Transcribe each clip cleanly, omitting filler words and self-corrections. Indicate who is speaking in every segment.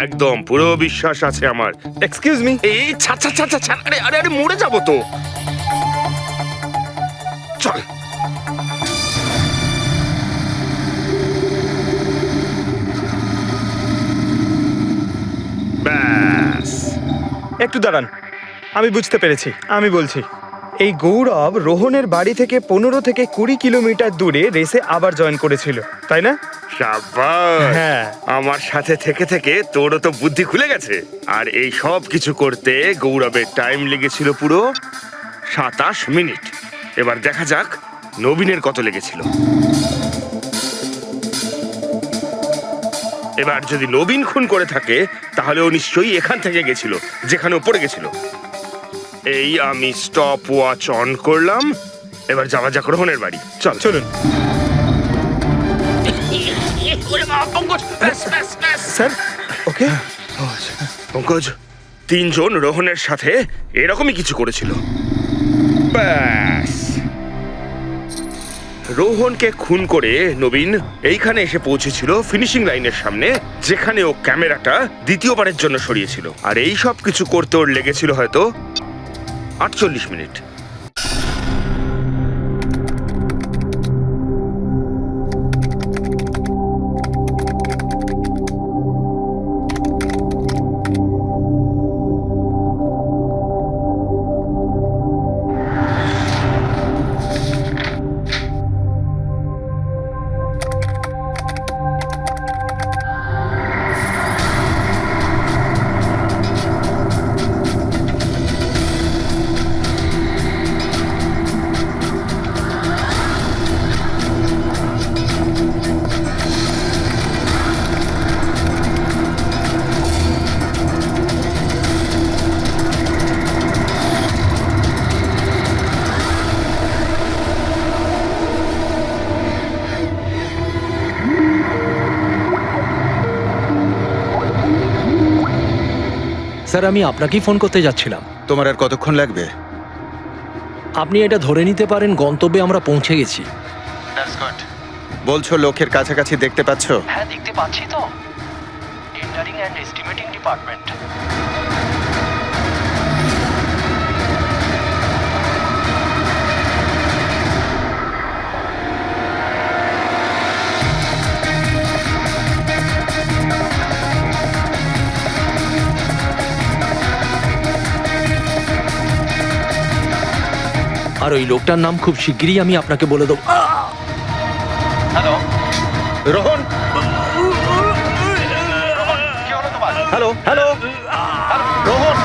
Speaker 1: একদম পুরো বিশ্বাস আছে আমার।
Speaker 2: Excuse me.
Speaker 1: এই ছাড় ছাড় ছাড় ছাড়, আরে আরে আরে মরে যাবো তো। চল। ব্যাস।
Speaker 2: একটু দাঁড়ান, আমি বুঝতে পেরেছি। আমি বলছি, এই গৌরব রোহনের বাড়ি থেকে 15 থেকে 20 কিলোমিটার দূরে রেসে আবার জয়েন করেছিল, তাই না?
Speaker 1: শাবাশ।
Speaker 2: হ্যাঁ।
Speaker 1: আমার সাথে থেকে থেকে তোরও তো বুদ্ধি খুলে গেছে। আর এই সব কিছু করতে গৌরবের টাইম লেগেছিল পুরো 27 মিনিট। এবার দেখা যাক নবীনের কত লেগেছিল। এবার যদি নবীন খুন করে থাকে তাহলে ও নিশ্চয়ই এখান থেকে গেছিল, যেখানে ও পড়ে গেছিল। এই আমি স্টপ ওয়াচ অন করলাম। এবার যাওয়া যাক রোহনের বাড়ি। চল
Speaker 2: চলুন স্যার। ওকে
Speaker 1: পঙ্কজ, 3 জন রোহনের সাথে এরকমই কিছু করেছিল। ব্যাস, রোহনকে খুন করে নবীন এইখানে এসে পৌঁছেছিল ফিনিশিং লাইনের সামনে, যেখানে ও ক্যামেরাটা দ্বিতীয়বারের জন্য সরিয়েছিল। আর এই সব কিছু করতে ওর লেগেছিল হয়তো 48 মিনিট।
Speaker 3: স্যার, আমি আপনাকেই ফোন করতে যাচ্ছিলাম।
Speaker 4: তোমার আর কতক্ষণ লাগবে?
Speaker 3: আপনি এটা ধরে নিতে পারেন গন্তব্যে আমরা পৌঁছে গেছি।
Speaker 4: বলছো লোকের কাছাকাছি দেখতে পাচ্ছ?
Speaker 3: হ্যাঁ, দেখতে পাচ্ছি তো। Tendering and estimating department. আর ওই লোকটার নাম খুব শিগগিরই আমি আপনাকে বলে দেবো। Hello
Speaker 4: Rohan, hello hello Rohan.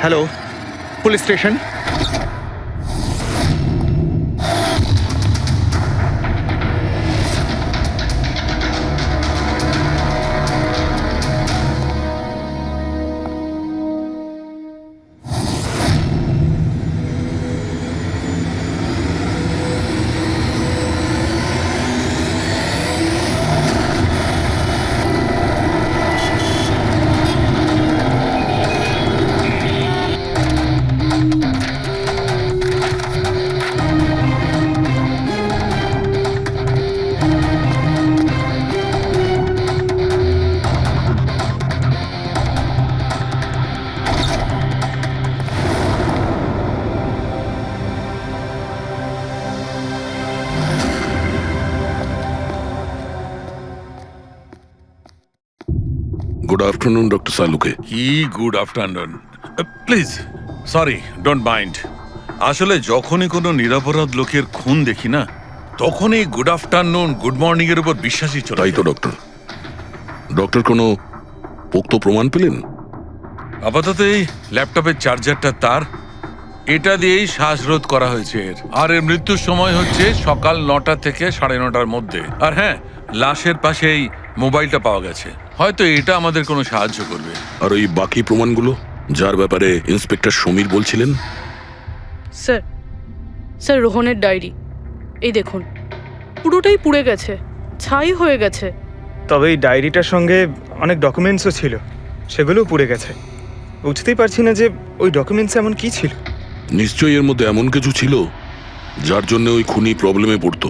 Speaker 4: Hello, police station.
Speaker 5: Good afternoon, Dr. Saluke.
Speaker 6: কি good afternoon. Please, sorry, don't mind. আসলে যখনই কোনো নিরপরাধ লোকের খুন দেখি না, তখনই গুড আফটারনুন, গুড মর্নিং এর উপর বিশ্বাসই চলে
Speaker 5: তাই তো
Speaker 6: যায়।
Speaker 5: ডক্টর। ডক্টর কোনো পোক্ত প্রমাণ পেলেন?
Speaker 6: আপাতত এই ল্যাপটপের চার্জারটা তার, এটা দিয়েই শ্বাসরোধ করা হয়েছে এর। আর এর মৃত্যুর সময় হচ্ছে সকাল 9টা থেকে 9:30টার মধ্যে। আর হ্যাঁ, লাশের পাশেই মোবাইলটা পাওয়া গেছে। হয়তো এটা আমাদের কোনো সাহায্য করবে।
Speaker 5: আর ওই বাকি প্রমাণগুলো যার ব্যাপারে ইন্সপেক্টর সমীর বলছিলেন?
Speaker 7: স্যার স্যার রোহনের ডায়েরি এই দেখুন, পুরোটাই পুড়ে গেছে, ছাই হয়ে গেছে।
Speaker 2: তবে এই ডায়েরিটার সঙ্গে অনেক ডকুমেন্টসও ছিল, সেগুলোও পুড়ে গেছে। বুঝতেই পারছি না যে ওই ডকুমেন্টস এমন কি ছিল।
Speaker 5: নিশ্চয়ই এর মধ্যে এমন কিছু ছিল যার জন্য ওই খুনি প্রবলেমে পড়তো,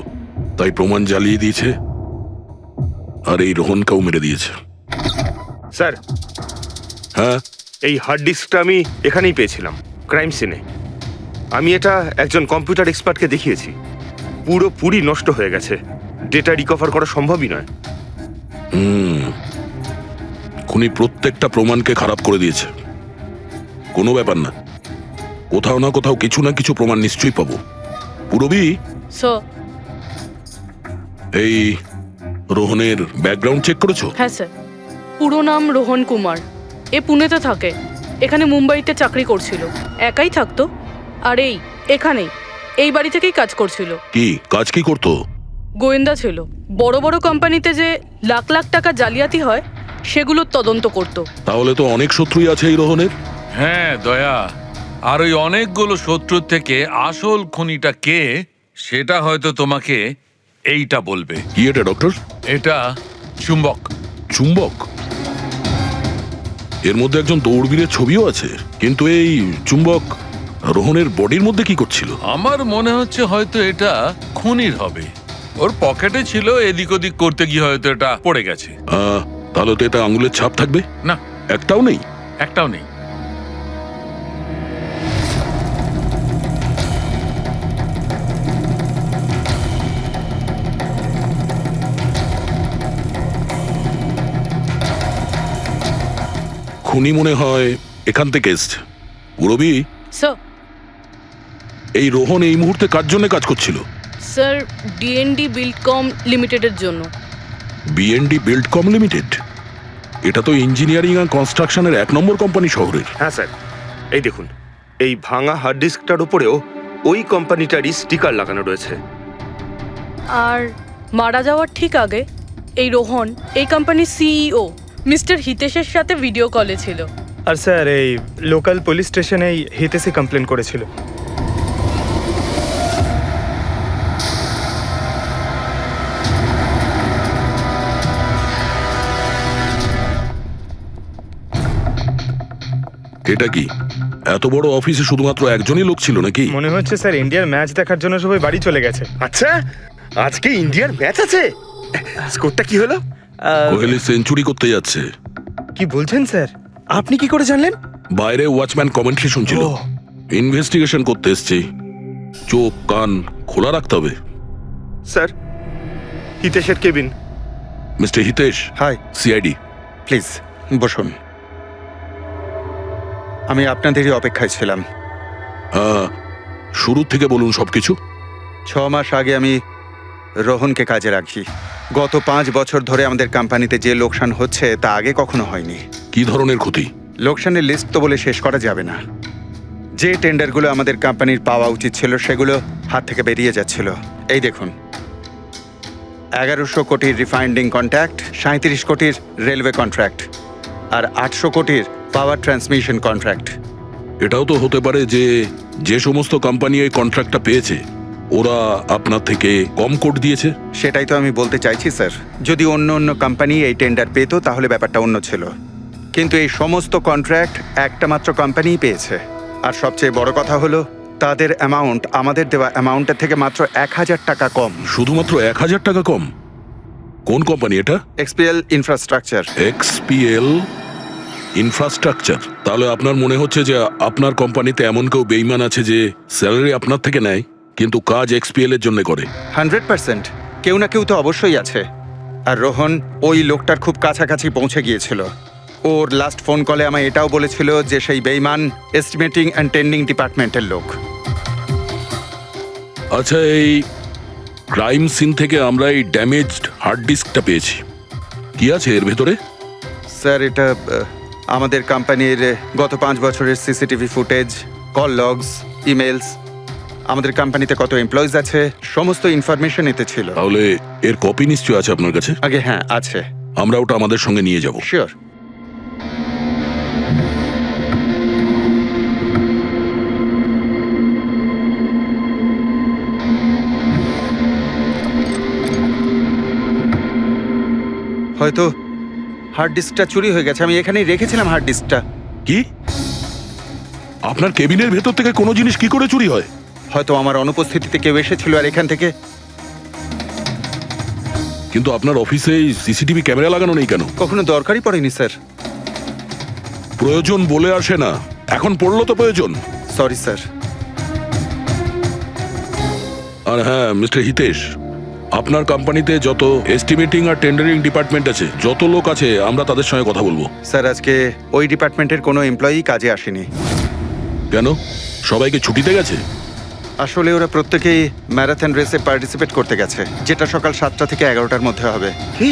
Speaker 5: তাই প্রমাণ জ্বালিয়ে দিয়েছে আর এই রোহনকেও মেরে দিয়েছে।
Speaker 1: স্যার,
Speaker 5: হ্যাঁ,
Speaker 1: এই হার্ড ডিস্কটা আমি এখানেই পেয়েছিলাম, ক্রাইম সিনে। আমি এটা একজন কম্পিউটার এক্সপার্টকে দেখিয়েছি। পুরোপুরি নষ্ট হয়ে গেছে, ডেটা রিকভার করা সম্ভবই নয়।
Speaker 5: খুনি প্রত্যেকটা প্রমাণকে খারাপ করে দিয়েছে। কোনো ব্যাপার না, কোথাও না কোথাও কিছু না কিছু প্রমাণ নিশ্চয়ই পাবো। পুরবি,
Speaker 7: স্যার।
Speaker 5: এই রোহনের ব্যাকগ্রাউন্ড চেক করেছো?
Speaker 7: হ্যাঁ স্যার, পুরো নাম রোহন কুমার। এ পুনেতে থাকে, এখানে মুম্বাইতে চাকরি করছিল, একাই থাকতো। আর এখানেই এই বাড়ি থেকেই কাজ করছিল।
Speaker 5: কি কাজ কি করতো?
Speaker 7: গোয়েন্দা ছিল। বড় বড় কোম্পানিতে যে লাখ লাখ টাকা জালিয়াতি হয় সেগুলোর তদন্ত করত।
Speaker 5: তাহলে তো অনেক শত্রুই আছে এই রোহনের।
Speaker 6: হ্যাঁ দয়া, আর ওই অনেকগুলো শত্রুর থেকে আসল খুনিটা কে সেটা হয়তো তোমাকে এইটা বলবে।
Speaker 5: কি এটা ডক্টর?
Speaker 6: এটা চুম্বক।
Speaker 5: চুম্বক? এর মধ্যে একজন দৌড়বীরের ছবিও আছে, কিন্তু এই চুম্বক রোহনের বডির মধ্যে কি করছিল?
Speaker 6: আমার মনে হচ্ছে হয়তো এটা খুনির হবে। ওর পকেটে ছিল, এদিক ওদিক করতে গিয়ে হয়তো এটা পড়ে গেছে।
Speaker 5: তাহলে তো এটা আঙুলের ছাপ থাকবে?
Speaker 6: না,
Speaker 5: একটাও নেই।
Speaker 6: একটাও নেই।
Speaker 5: খুনি মনে হয় এখান থেকে এসছে। পুরবি,
Speaker 7: স্যার।
Speaker 5: এই রোহন এই মুহূর্তে কার জন্য কাজ করছিল?
Speaker 7: স্যার, ডিএনডি বিল্ডকম লিমিটেডের জন্য।
Speaker 5: BND Buildcom limited? এটা তো ইঞ্জিনিয়ারিং আর কনস্ট্রাকশনের 1 নম্বর কোম্পানি শহরের।
Speaker 1: হ্যাঁ স্যার, এই দেখুন, এই ভাঙা হার্ড ডিস্কটার উপরেও ওই কোম্পানিটারই স্টিকার লাগানো রয়েছে।
Speaker 7: আর মারা যাওয়ার ঠিক আগে এই রোহন এই কোম্পানির সিইও মিস্টার হিতেশের সাথে ভিডিও কলে ছিল।
Speaker 2: আর স্যার, এই লোকাল পুলিশ স্টেশনে হিতেশই কমপ্লেন করেছিল।
Speaker 5: এটা কি এত বড় অফিসে শুধুমাত্র একজনই লোক ছিল নাকি?
Speaker 2: মনে হচ্ছে স্যার ইন্ডিয়ার ম্যাচ দেখার জন্য সবাই বাড়ি চলে গেছে।
Speaker 1: আচ্ছা, আজকে ইন্ডিয়ার ম্যাচ আছে? স্কোরটা কি হলো?
Speaker 5: কোহলি সেঞ্চুরি করতে যাচ্ছে।
Speaker 2: কি বলছেন স্যার? আপনি কি করে জানলেন?
Speaker 5: বাইরে ওয়াচম্যান কমেন্ট্রি শুনছিল।
Speaker 2: ও।
Speaker 5: ইনভেস্টিগেশন করতে এসেছি, চোখ কান খোলা রাখতে হবে।
Speaker 1: স্যার, হিতেশের cabin.
Speaker 5: Mister Hitesh,
Speaker 4: hi,
Speaker 5: CID.
Speaker 4: Please বসুন। আমি আপনাদেরই অপেক্ষায় ছিলাম।
Speaker 5: শুরু থেকে বলুন সবকিছু।
Speaker 4: 6 মাস আগে আমি রোহনকে কাজে রাখি। গত 5 বছর ধরে আমাদের কোম্পানিতে যে লোকসান হচ্ছে তা আগে কখনো হয়নি।
Speaker 5: কি ধরনের ক্ষতি?
Speaker 4: লোকসানের লিস্ট তো বলে শেষ করা যাবে না। যে টেন্ডারগুলো আমাদের কোম্পানির পাওয়া উচিত ছিল সেগুলো হাত থেকে বেরিয়ে যাচ্ছিল। এই দেখুন, 1100 কোটির রিফাইন্ডিং কন্ট্রাক্ট, 37 কোটির রেলওয়ে কন্ট্রাক্ট, আর 800 কোটির পাওয়ার ট্রান্সমিশন কন্ট্রাক্ট।
Speaker 5: এটাও তো হতে পারে যে যে সমস্ত কোম্পানি এই কন্ট্রাক্টটা পেয়েছে ওরা আপনার থেকে কম কোট দিয়েছে।
Speaker 4: সেটাই তো আমি বলতে চাইছি স্যার। যদি অন্য অন্য কোম্পানি এই টেন্ডার পেত তাহলে ব্যাপারটা অন্য ছিল, কিন্তু এই সমস্ত কন্ট্রাক্ট একটা মাত্র কোম্পানিই পেয়েছে। আর সবচেয়ে বড় কথা হলো তাদের অ্যামাউন্ট আমাদের দেওয়া অ্যামাউন্টের থেকে মাত্র 1000 টাকা কম।
Speaker 5: শুধুমাত্র 1000 টাকা কম? কোন কোম্পানি এটা?
Speaker 4: XPL infrastructure.
Speaker 5: XPL infrastructure? তাহলে আপনার মনে হচ্ছে যে আপনার কোম্পানিতে এমন কেউ বেইমান আছে যে স্যালারি আপনার থেকে নেয় কিন্তু কাজ এক্সপিএল এর জন্য করে?
Speaker 4: 100% কেউ না কেউ তো অবশ্যই আছে। আর রোহন ওই লোকটার খুব কাছাকাছি পৌঁছে গিয়েছিল। ওর লাস্ট ফোন কলে আমায় এটাও বলেছিল যে সেই বেইমান এস্টিমেটিং অ্যান্ড টেন্ডিং ডিপার্টমেন্টের লোক।
Speaker 5: আচ্ছা, এই ক্রাইম সিন থেকে আমরা এই ড্যামেজড হার্ড ডিস্কটা পেয়েছি, কি আছে এর ভেতরে?
Speaker 4: স্যার, এটা আমাদের কোম্পানির গত 5 বছরের CCTV footage, call logs, emails, আমাদের কোম্পানিতে কত এমপ্লয়িজ আছে সমস্ত ইনফরমেশন এতে ছিল।
Speaker 5: তাহলে এর কপি নিশ্চয় আছে আপনার কাছে?
Speaker 4: আগে হ্যাঁ আছে।
Speaker 5: আমরা ওটা আমাদের সঙ্গে নিয়ে যাব।
Speaker 4: শিওর। হয়তো হার্ড ডিস্কটা চুরি হয়ে গেছে। আমি এখানেই রেখেছিলাম হার্ড ডিস্কটা।
Speaker 5: কি? আপনার কেবিনের ভেতর থেকে কোনো জিনিস কি করে চুরি হয়?
Speaker 4: হয়তো আমার অনুপস্থিতিতে কেউ এসেছিল আর এখান থেকে।
Speaker 5: কিন্তু আপনার অফিসে সিসিটিভি ক্যামেরা লাগানো নেই কেন?
Speaker 4: কখনো দরকারই পড়েনি স্যার।
Speaker 5: প্রয়োজন বলে আসে না, এখন পড়লো তো প্রয়োজন।
Speaker 4: Sorry sir.
Speaker 5: আর হ্যাঁ মিস্টার হিতেশ, আপনার কোম্পানিতে যত এস্টিমেটিং আর টেন্ডারিং ডিপার্টমেন্ট আছে, যত লোক আছে, আমরা তাদের সঙ্গে কথা বলবো।
Speaker 4: স্যার আজকে ওই ডিপার্টমেন্টের কোনো এমপ্লয়ি কাজে আসেনি।
Speaker 5: কেন? সবাইকে ছুটিতে গেছে?
Speaker 4: আসলে ওরা প্রত্যেকেই ম্যারাথন রেসে পার্টিসিপেট করতে গেছে, যেটা সকাল ৭টা থেকে ১১টার মধ্যে হবে।
Speaker 1: কি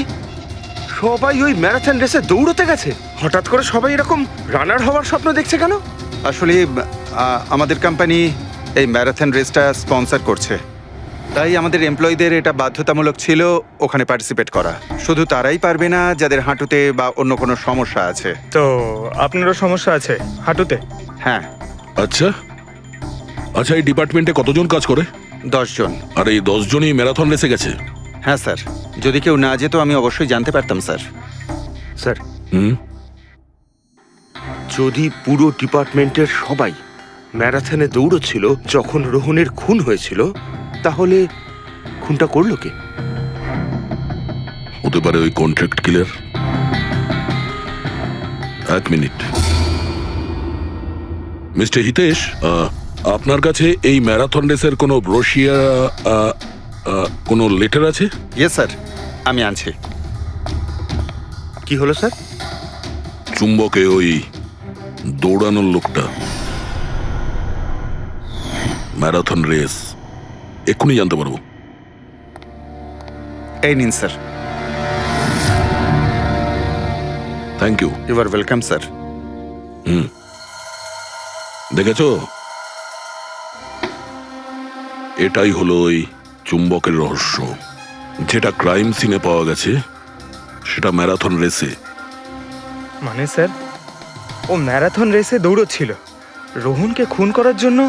Speaker 1: সবাই ওই ম্যারাথন রেসে দৌড়তে গেছে? হঠাৎ করে সবাই এরকম রানার হওয়ার স্বপ্ন দেখছে কেন?
Speaker 4: আসলে আমাদের কোম্পানি এই ম্যারাথন রেসটা স্পন্সর করছে, তাই আমাদের এমপ্লয়ীদের এটা বাধ্যতামূলক ছিল ওখানে পার্টিসিপেট করা। শুধু তারাই পারবে না যাদের হাঁটুতে বা অন্য কোনো সমস্যা আছে।
Speaker 2: তো আপনারও সমস্যা আছে হাঁটুতে?
Speaker 4: হ্যাঁ।
Speaker 5: আচ্ছা আচ্ছা, এই ডিপার্টমেন্টে কতজন কাজ করে?
Speaker 4: 10 জন।
Speaker 5: আর এই 10 জনই ম্যারাথন রেসে গেছে?
Speaker 4: হ্যাঁ স্যার, যদি কেউ না যেত আমি অবশ্যই জানতে পারতাম স্যার।
Speaker 1: স্যার,
Speaker 5: হুম,
Speaker 1: যদি পুরো ডিপার্টমেন্টের সবাই ম্যারাথনে দৌড়চ্ছিল যখন রোহনের খুন হয়েছিল, তাহলে খুনটা করলো কে?
Speaker 5: হতে পারে ওই কন্ট্রাক্ট কিলার। এক মিনিট মিস্টার হিতেশ, আপনার কাছে এই ম্যারাথন রেসের কোনো ব্রোশিয়া, কোনো লেটার আছে?
Speaker 4: ইয়েস স্যার, আমি আনছি।
Speaker 1: কি হলো স্যার?
Speaker 5: চুম্বকে ওই দৌড়ানোর লোকটা, ম্যারাথন রেস, এক্ষুনি জানতে পারবো।
Speaker 4: এই নিন sir.
Speaker 5: Thank you.
Speaker 4: You are welcome sir.
Speaker 5: হুম, দেখেছো, এটাই হলো ওই চুম্বকের রহস্য। যেটা ক্রাইম সিনে পাওয়া গেছে সেটা ম্যারাথন রেসে।
Speaker 2: মানে স্যার, ও ম্যারাথন রেসে দৌড়চ্ছিল, রোহনকে খুন করার জন্য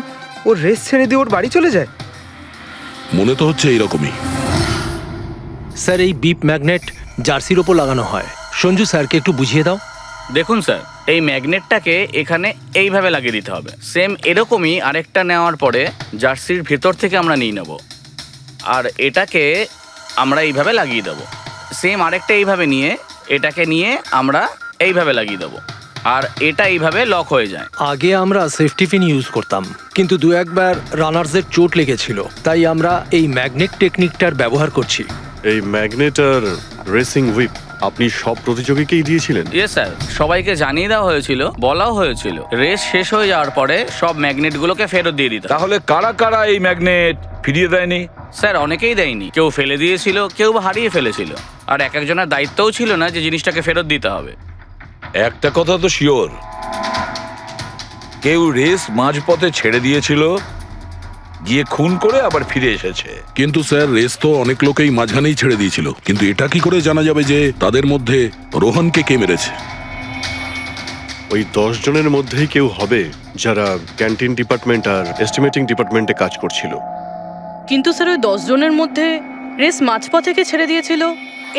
Speaker 2: ও রেস ছেড়ে দিয়ে ওর বাড়ি চলে যায়।
Speaker 5: মনে তো হচ্ছে এইরকমই।
Speaker 3: স্যার, এই বিপ ম্যাগনেট জার্সির ওপর লাগানো হয়। সঞ্জু স্যারকে একটু বুঝিয়ে দাও।
Speaker 8: দেখুন স্যার, এই ম্যাগনেটটাকে এখানে এইভাবে লাগিয়ে দিতে হবে। সেম এরকমই আরেকটা নেওয়ার পরে জার্সির ভেতর থেকে আমরা নিয়ে নেব, আর এটাকে আমরা এইভাবে লাগিয়ে দেবো। সেম আরেকটা এইভাবে নিয়ে এটাকে নিয়ে আমরা এইভাবে লাগিয়ে দেবো, আর এটা এইভাবে লক হয়ে যায়।
Speaker 3: আগে আমরা সেফটি পিন ইউজ করতাম, কিন্তু দু একবার রানার্সদের চোট লেগেছিল, তাই আমরা এই ম্যাগনেট টেকনিকটার ব্যবহার করছি।
Speaker 9: এই ম্যাগনেট আর রেসিং হুইপ আপনি সব প্রতিযোগীকেই দিয়েছিলেন?
Speaker 8: ইয়েস স্যার, সবাইকে জানিয়ে দেওয়া হয়েছিল, বলাও হয়েছিল রেস শেষ হয়ে যাওয়ার পরে সব ম্যাগনেটগুলোকে ফেরত দিয়ে দিতে।
Speaker 10: তাহলে কারা কারা এই ম্যাগনেট ফিরিয়ে দেয়নি?
Speaker 8: স্যার, অনেকেই দেয়নি, কেউ ফেলে দিয়েছিল, কেউ বা হারিয়ে ফেলেছিল, আর এক একজনের দায়িত্বও ছিল না যে জিনিসটাকে ফেরত দিতে হবে।
Speaker 10: একটা কথা তো শিওর, কেউ রেস মাঝপথে ছেড়ে দিয়েছিল, গিয়ে খুন করে আবার ফিরে এসেছে।
Speaker 5: কিন্তু স্যার, রেস তো অনেক লোকেই মাঝখানেই ছেড়ে দিয়েছিল, কিন্তু এটা কি করে জানা যাবে যে তাদের মধ্যে রোহনকে কে মেরেছে?
Speaker 9: ওই 10 জনের মধ্যেই কেউ হবে যারা ক্যান্টিন ডিপার্টমেন্ট আর এস্টিমেটিং ডিপার্টমেন্টে কাজ করছিল।
Speaker 7: কিন্তু স্যার, ওই 10 জনের মধ্যে রেস মাঝপথে কে ছেড়ে দিয়েছিল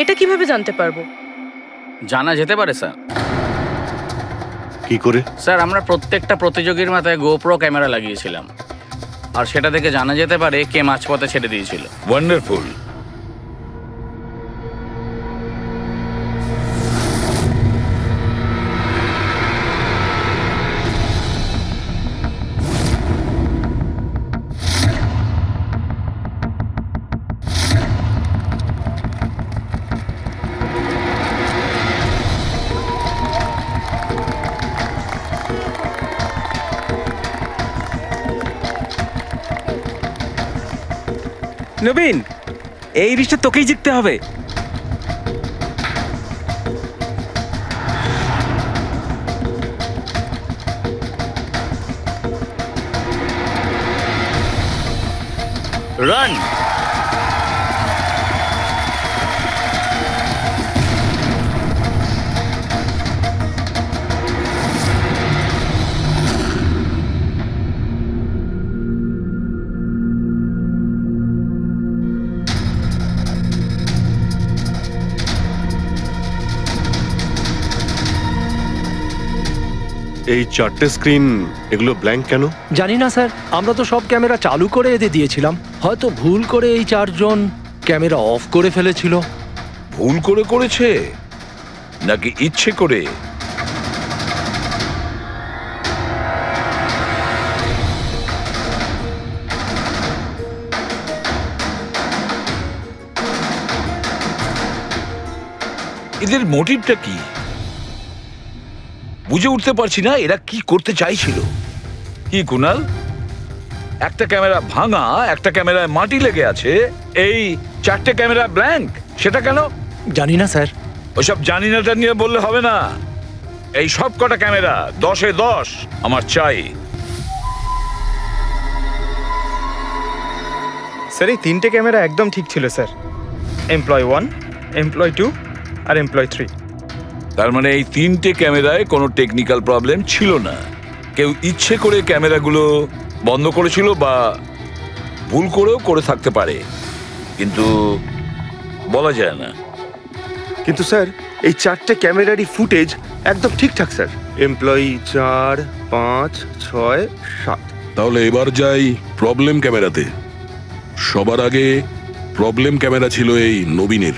Speaker 7: এটা কিভাবে জানতে পারবো?
Speaker 8: জানা যেতে পারে স্যার।
Speaker 9: কি করে?
Speaker 8: স্যার, আমরা প্রত্যেকটা প্রতিযোগীর মাথায় গোপ্রো ক্যামেরা লাগিয়েছিলাম, আর সেটা থেকে জানা যেতে পারে কে মাঝপথে ছেড়ে দিয়েছিল।
Speaker 10: ওয়ান্ডারফুল।
Speaker 11: নবীন, এই রেসটা তোকেই জিততে হবে।
Speaker 8: রান।
Speaker 9: এই 4টে স্ক্রিন এগুলো ব্ল্যাঙ্ক কেন?
Speaker 3: জানি না স্যার, আমরা তো সব ক্যামেরা চালু করে এদের দিয়েছিলাম, হয়তো ভুল করে এই 4 জন ক্যামেরা অফ করে ফেলেছিল।
Speaker 10: ভুল করে করেছে নাকি ইচ্ছে করে? এদের মোটিভটা কি বুঝে উঠতে পারছি না, এরা কি করতে চাইছিল। কি কুনাল, একটা ক্যামেরা ভাঙা, একটা ক্যামেরায় মাটি লেগে আছে, এই 4টে ক্যামেরা ব্ল্যাঙ্ক, সেটা কেন?
Speaker 3: জানি না স্যার।
Speaker 10: ওইসব জানি নাটা নিয়ে বললে হবে না। এই সব কটা ক্যামেরা 10-এ 10 আমার চাই।
Speaker 2: স্যার এই 3টে ক্যামেরা একদম ঠিক ছিল স্যার। এমপ্লয় 1, এমপ্লয় 2 আর এমপ্লয় 3।
Speaker 10: তার মানে এই 3টে ক্যামেরায় কোনো টেকনিক্যাল প্রবলেম ছিল না। কেউ ইচ্ছে করে ক্যামেরাগুলো বন্ধ করেছিল বা ভুল করেও করে থাকতে পারে, কিন্তু বলা যায় না।
Speaker 1: কিন্তু স্যার এই 4টে ক্যামেরারই ফুটেজ একদম ঠিকঠাক স্যার। এমপ্লয়ি 4, 5, 6, 7।
Speaker 5: তাহলে এবার যাই প্রবলেম ক্যামেরাতে। সবার আগে প্রবলেম ক্যামেরা ছিল এই নবীনের,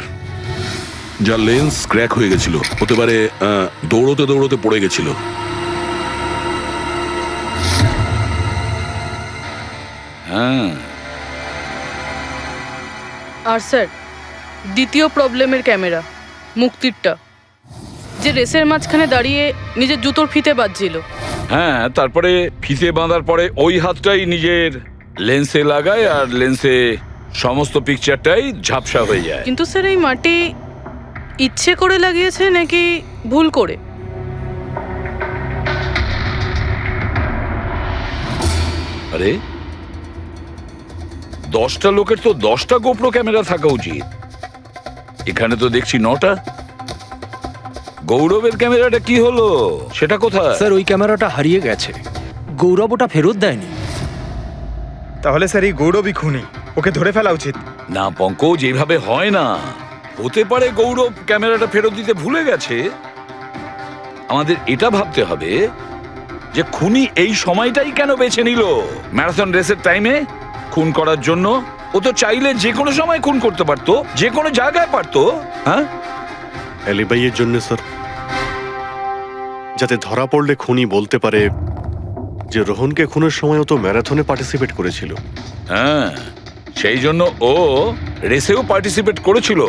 Speaker 5: যার লেন্স ক্র্যাক হয়ে গেছিল, হতে পারে দৌড়তে দৌড়তে পড়ে গেছিল।
Speaker 10: হ্যাঁ,
Speaker 7: আর স্যার দ্বিতীয় প্রবলেমের ক্যামেরা, মুক্তিরটা, যে রেসের মাঝখানে দাঁড়িয়ে নিজের জুতোর ফিতে বাজছিল।
Speaker 10: হ্যাঁ, তারপরে ফিতে বাঁধার পরে ওই হাতটাই নিজের লেন্সে লাগায় আর লেন্সে সমস্ত পিকচারটাই ঝাপসা হয়ে যায়।
Speaker 7: কিন্তু স্যার এই মাটি ইচ্ছে করে লাগিয়েছে নাকি ভুল করে?
Speaker 10: আরে 10টা লোকের তো 10টা গোপ্রো ক্যামেরা থাকা উচিত, এখানে তো দেখছি 9টা। গৌরবের ক্যামেরাটা কি হলো, সেটা কোথায়?
Speaker 3: স্যার ওই ক্যামেরাটা হারিয়ে গেছে, গৌরব ওটা ফেরত দেয়নি।
Speaker 2: তাহলে স্যার এই গৌরবই খুনি, ওকে ধরে ফেলা উচিত।
Speaker 10: না পঙ্কজ, এইভাবে হয় না। হতে পারে গৌরব ক্যামেরাটা ফেরত দিতে ভুলে গেছে। আমাদের এটা ভাবতে হবে যে খুনি এই সময়টাই কেন বেছে নিল ম্যারাথন রেসের টাইমে খুন করার জন্য। ও তো চাইলে যে কোনো সময় খুন করতে পারতো, যে কোনো জায়গায় পারতো। হ্যাঁ,
Speaker 9: অ্যালিবাইয়ের জন্য স্যার, যাতে ধরা পড়লে খুনি বলতে পারে যে রোহনকে খুনের সময় ও তো ম্যারাথনে পার্টিসিপেট করেছিল।
Speaker 10: হ্যাঁ, সেই জন্য ও রেসেও পার্টিসিপেট করেছিল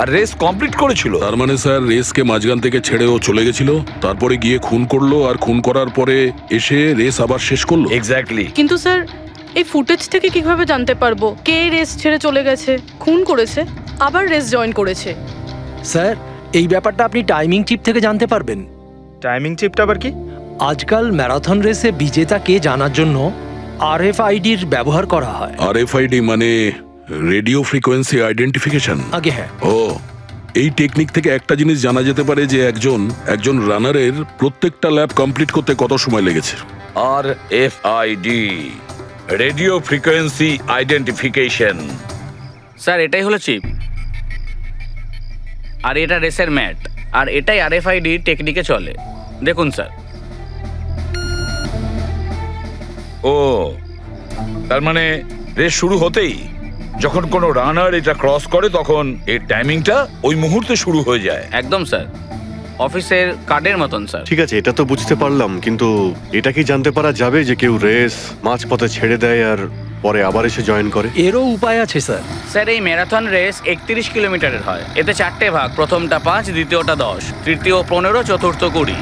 Speaker 10: আর রেস কমপ্লিট করেছিল।
Speaker 5: তার মানে স্যার রেসকে মাঝখান থেকে ছেড়ে ও চলে গেছিল, তারপরে গিয়ে খুন করলো, আর খুন করার পরে এসে রেস আবার শেষ করলো।
Speaker 10: এক্স্যাক্টলি।
Speaker 7: কিন্তু স্যার এই ফুটেজ থেকে কিভাবে জানতে পারবো কে রেস ছেড়ে চলে গেছে, খুন করেছে, আবার রেস জয়েন করেছে?
Speaker 3: স্যার এই ব্যাপারটা আপনি টাইমিং চিপ থেকে জানতে পারবেন।
Speaker 2: টাইমিং চিপটা আবার কি?
Speaker 3: আজকাল ম্যারাথন রেসে বিজেতা কে জানার জন্য RFIDর ব্যবহার করা হয়।
Speaker 5: RFID মানে রেডিও ফ্রিকোয়েন্সি আইডেন্টিফিকেশন।
Speaker 3: আগে হ্যাঁ।
Speaker 5: ও, এই টেকনিক থেকে একটা জিনিস জানা যেতে পারে যে একজন রানারের প্রত্যেকটা ল্যাব কমপ্লিট করতে কত সময় লেগেছে।
Speaker 10: RFID, radio frequency identification.
Speaker 8: Sir এটাই হলো চিপ, আর এটা রেসের ম্যাট, আর এটাই RFID টেকনিকে চলে। দেখুন স্যার।
Speaker 10: ও, তার মানে রেস শুরু হতেই যখন কোনো রানার এটা ক্রস করে তখন এর টাইমিংটা ওই মুহূর্তে শুরু হয়ে যায়।
Speaker 8: একদম স্যার, অফিসের কার্ডের মতন স্যার।
Speaker 9: ঠিক আছে, এটা তো বুঝতে পারলাম, কিন্তু এটা কি জানতে পারা যাবে যে কেউ রেস মাঝপথে ছেড়ে দেয় আর পরে আবার এসে জয়েন করে?
Speaker 3: এরও উপায় আছে স্যার।
Speaker 8: স্যার এই ম্যারাথন রেস 31 কিলোমিটারের হয়। এতে 4টে ভাগ, প্রথমটা 5, দ্বিতীয়টা 10, তৃতীয় 15, চতুর্থ 20।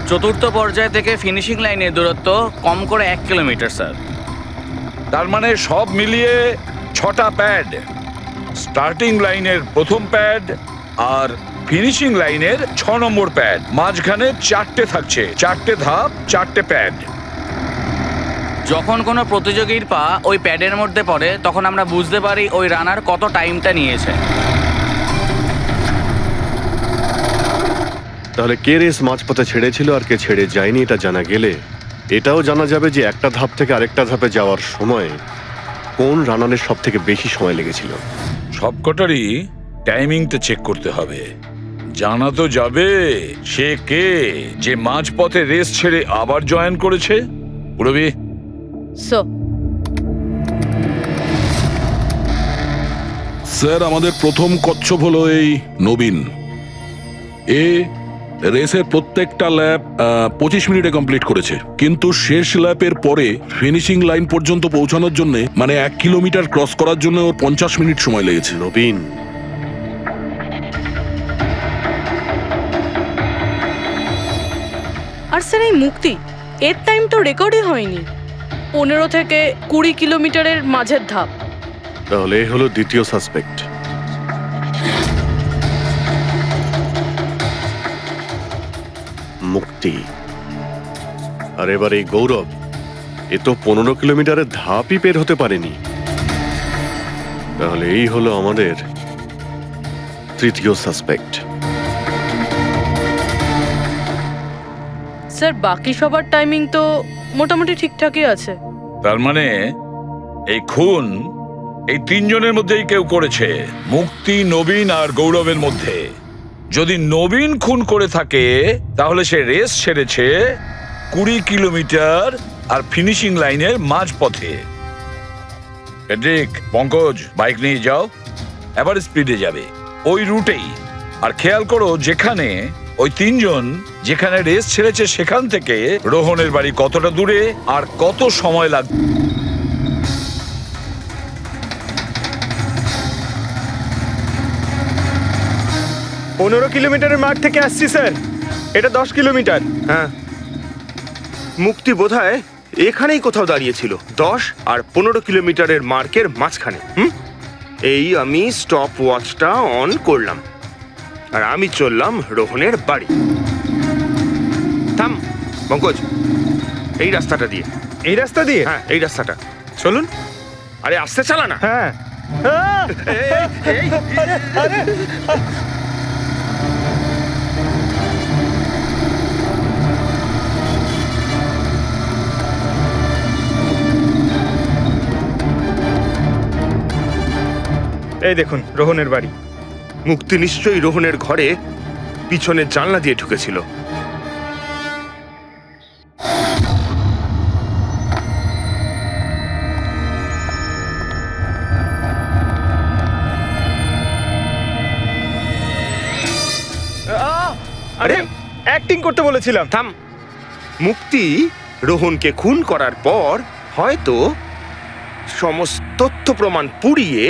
Speaker 8: চতুর্থ পর্যায় থেকে ফিনিশিং লাইনের দূরত্ব কম করে 1 কিলোমিটার স্যার।
Speaker 10: তার মানে সব মিলিয়ে 6টা প্যাড, স্টার্টিং লাইনের প্রথম প্যাড আর ফিনিশিং লাইনের 6 নম্বর প্যাড, মাঝখানে 4টে থাকছে, 4টে ধাপ, 4টে প্যাড।
Speaker 8: যখন কোনো প্রতিযোগীর পা ওই প্যাডের মধ্যে পড়ে তখন আমরা বুঝতে পারি ওই রানার কত টাইমটা নিয়েছে।
Speaker 9: তাহলে কে রেস মাঝপথে ছেড়েছিল আর কে ছেড়ে যায়নি এটা জানা গেলে এটাও জানা যাবে যে একটা ধাপ থেকে আরেকটা ধাপে যাওয়ার সময় কোন রানারের সব থেকে বেশি সময় লেগেছিল।
Speaker 10: সবকটারই টাইমিংটা চেক করতে হবে। জানা তো যাবে সে কে, যে মাঝপথে রেস ছেড়ে আবার জয়েন করেছে। পুরবি,
Speaker 7: সো
Speaker 5: স্যার আমাদের প্রথম কচ্ছপ হলো এই নবীন। এ রেসের প্রত্যেকটা ল্যাপ 25 মিনিটে কমপ্লিট করেছে, কিন্তু শেষ ল্যাপের পরে ফিনিশিং লাইন পর্যন্ত পৌঁছানোর জন্য, মানে 1 কিলোমিটার ক্রস করার জন্য ওর 50 মিনিট সময় লেগেছে।
Speaker 9: নবীন,
Speaker 7: আর স্যার এই মুক্তি, এর টাইম তো রেকর্ডই হয়নি। 15 থেকে 20 কিলোমিটারের মাঝের ধাপ।
Speaker 9: তাহলে এ হলো দ্বিতীয় সাসপেক্ট। মুক্তি। আর এবার এই গৌরব, এ তো 15 কিলোমিটারের ধাপই বের হতে পারেনি। তাহলে এই হলো আমাদের তৃতীয় সাসপেক্ট।
Speaker 7: স্যার বাকি সবার টাইমিং তো মোটামুটি ঠিকঠাকই আছে।
Speaker 10: তার মানে এই খুন এই তিনজনের মধ্যেই কেউ করেছে, মুক্তি, নবীন আর গৌরবের মধ্যে। যদি নবীন খুন করে থাকে তাহলে সে রেস ছেড়েছে 20 কিলোমিটার আর ফিনিশিং লাইনের মাঝপথে। পেড্রিক, পঙ্কজ, বাইক নিয়ে যাও, এবার স্পিডে যাবে ওই রুটেই। আর খেয়াল করো যেখানে ওই তিনজন যেখানে রেস ছেড়েছে সেখান থেকে রোহনের বাড়ি কতটা দূরে আর কত সময় লাগবে।
Speaker 2: পনেরো কিলোমিটারের মাঠ থেকে আসছি স্যার, এটা 10 কিলোমিটার।
Speaker 1: হ্যাঁ, মুক্তি বোধহয় এখানেই কোথাও দাঁড়িয়েছিল, 10 আর 15 কিলোমিটারের মার্কের মাঝখানে। এই আমি স্টপ ওয়াচটা অন করলাম আর আমি চললাম রোহনের বাড়ি। থাম পঙ্কজ, এই রাস্তাটা দিয়ে।
Speaker 2: এই রাস্তা দিয়ে?
Speaker 1: হ্যাঁ, এই রাস্তাটা।
Speaker 2: চলুন।
Speaker 1: আরে আস্তে চালা না।
Speaker 2: হ্যাঁ। আরে, এই দেখুন রোহনের বাড়ি।
Speaker 1: মুক্তি নিশ্চয়ই রোহনের ঘরে পিছনের জানলা দিয়ে ঢুকেছিল।
Speaker 2: আরে অ্যাক্টিং করতে বলেছিলাম।
Speaker 1: থাম। মুক্তি রোহনকে খুন করার পর হয়তো সমস্ত তথ্য প্রমাণ পুড়িয়ে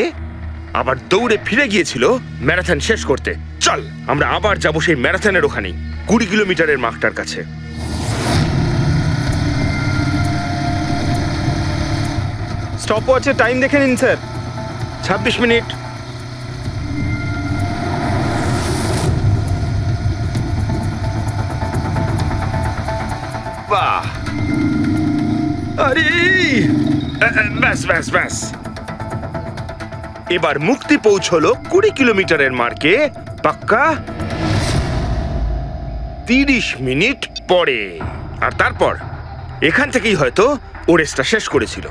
Speaker 1: আবার দৌড়ে ফিরে গিয়েছিল ম্যারাথন শেষ করতে। চল আমরা আবার যাবো সেই ম্যারাথনের ওখানে, 20 কিলোমিটারের মার্কটার কাছে।
Speaker 2: স্টপ ওয়াচের টাইম দেখে নিন স্যার।
Speaker 1: 26 মিনিট। বাহ, আরে ব্যাস ব্যাস ব্যাস। এবার মুক্তি পৌঁছলো 20 কিলোমিটারের মার্কে পাক্কা 30 মিনিট পরে। আর তারপর এখান থেকেই হয়তো ও রেসটা শেষ করেছিল।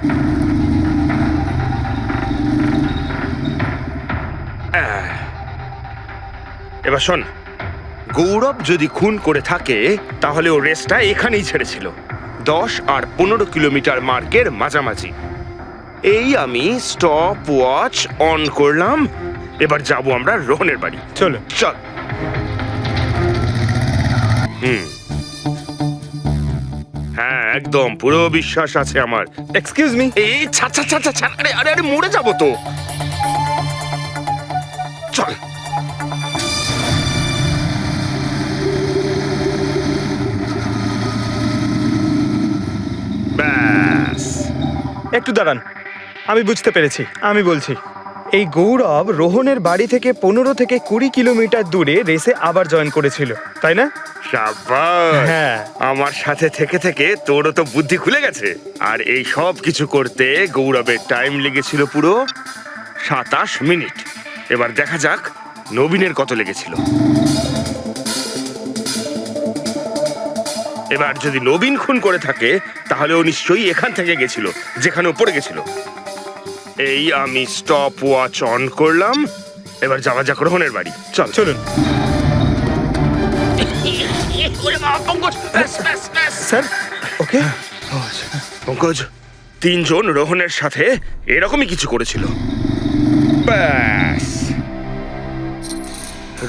Speaker 1: এবার শোন, গৌরব যদি খুন করে থাকে তাহলে ও রেসটা এখানেই ছেড়েছিল, 10 আর 15 কিলোমিটার মার্কের মাঝামাঝি। এই আমি স্টপ ওয়াচ অন করলাম, এবার যাব আমরা রোহনের বাড়ি।
Speaker 2: চলো।
Speaker 1: চল। হ্যাঁ, একদম পুরো বিশ্বাস আছে আমার।
Speaker 2: Excuse me.
Speaker 1: এই ছাড় ছাড় ছাড় ছাড়, আরে আরে আরে মরে যাবো তো। চল। ব্যাস।
Speaker 2: একটু দাঁড়ান, আমি বুঝতে পেরেছি, আমি বলছি। এই গৌরব রোহনের বাড়ি থেকে 15 থেকে 20 কিলোমিটার দূরে রেসে আবার জয়েন করেছিল, তাই না?
Speaker 1: শাবাশ,
Speaker 2: হ্যাঁ।
Speaker 1: আমার সাথে থেকে থেকে তোরও তো বুদ্ধি খুলে গেছে। আর এই সব কিছু করতে গৌরবের টাইম লেগেছিল পুরো 27 মিনিট। এবার দেখা যাক নবীনের কত লেগেছিল। এবার যদি নবীন খুন করে থাকে তাহলে ও নিশ্চয়ই এখান থেকে গেছিল যেখানে ও পড়ে গেছিল। এই আমি স্টপ ওয়াচ অন করলাম, এবার যাওয়া যাক রোহনের বাড়ি। চল।
Speaker 2: চলুন। স্যার ওকে
Speaker 1: পঙ্কজ, তিনজন রোহনের সাথে এরকমই কিছু করেছিল। ব্যাস,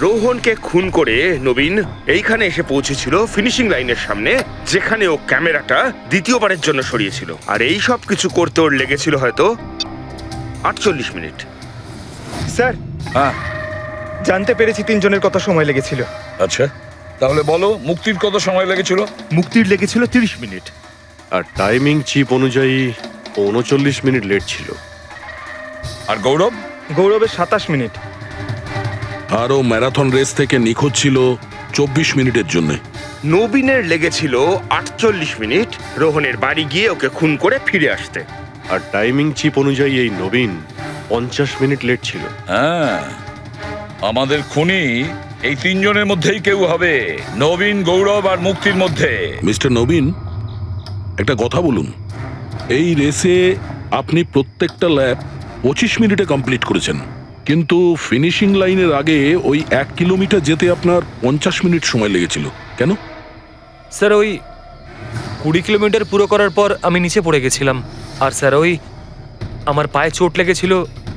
Speaker 1: রোহনকে খুন করে নবীন এইখানে এসে পৌঁছেছিল ফিনিশিং লাইনের সামনে, যেখানে ও ক্যামেরাটা দ্বিতীয়বারের জন্য সরিয়েছিল। আর এই সব কিছু করতে ওর লেগেছিল হয়তো 48 মিনিট।
Speaker 2: স্যার
Speaker 10: হ্যাঁ
Speaker 2: জানতে পেরেছি তিনজনের কত সময় লেগেছিল।
Speaker 10: আচ্ছা, তাহলে বলো মুক্তির কত সময় লেগেছিল?
Speaker 12: মুক্তির লেগেছিল 30 মিনিট।
Speaker 9: আর টাইমিং চিপ অনুযায়ী 39 মিনিট লেট ছিল।
Speaker 10: আর গৌরব?
Speaker 2: গৌরবের 27 মিনিট।
Speaker 5: আর ও ম্যারাথন রেস থেকে নিখোঁজ ছিল 24 মিনিটের জন্য।
Speaker 1: নবীনের লেগেছিল 48 মিনিট রোহনের বাড়ি গিয়ে ওকে খুন করে ফিরে আসতে।
Speaker 9: আর টাইমিং চিপ অনুযায়ী এই নবীন 50 মিনিট লেট ছিল।
Speaker 10: হ্যাঁ, আমাদের খুনি এই তিনজনের মধ্যেই কেউ হবে, নবীন, গৌরব আর মুক্তির মধ্যে।
Speaker 5: মিস্টার নবীন, একটা কথা বলুন। এই রেসে আপনি প্রত্যেকটা ল্যাপ 25 মিনিটে কমপ্লিট করেছেন, কিন্তু ফিনিশিং লাইনের আগে ওই 1 কিলোমিটার যেতে আপনার 50 মিনিট সময় লেগেছিল। কেন?
Speaker 13: স্যার ওই 20 কিলোমিটার পুরো করার পর আমি নিচে পড়ে গেছিলাম, আর স্যার ওই আমার পায়ে চোট লেগেছিল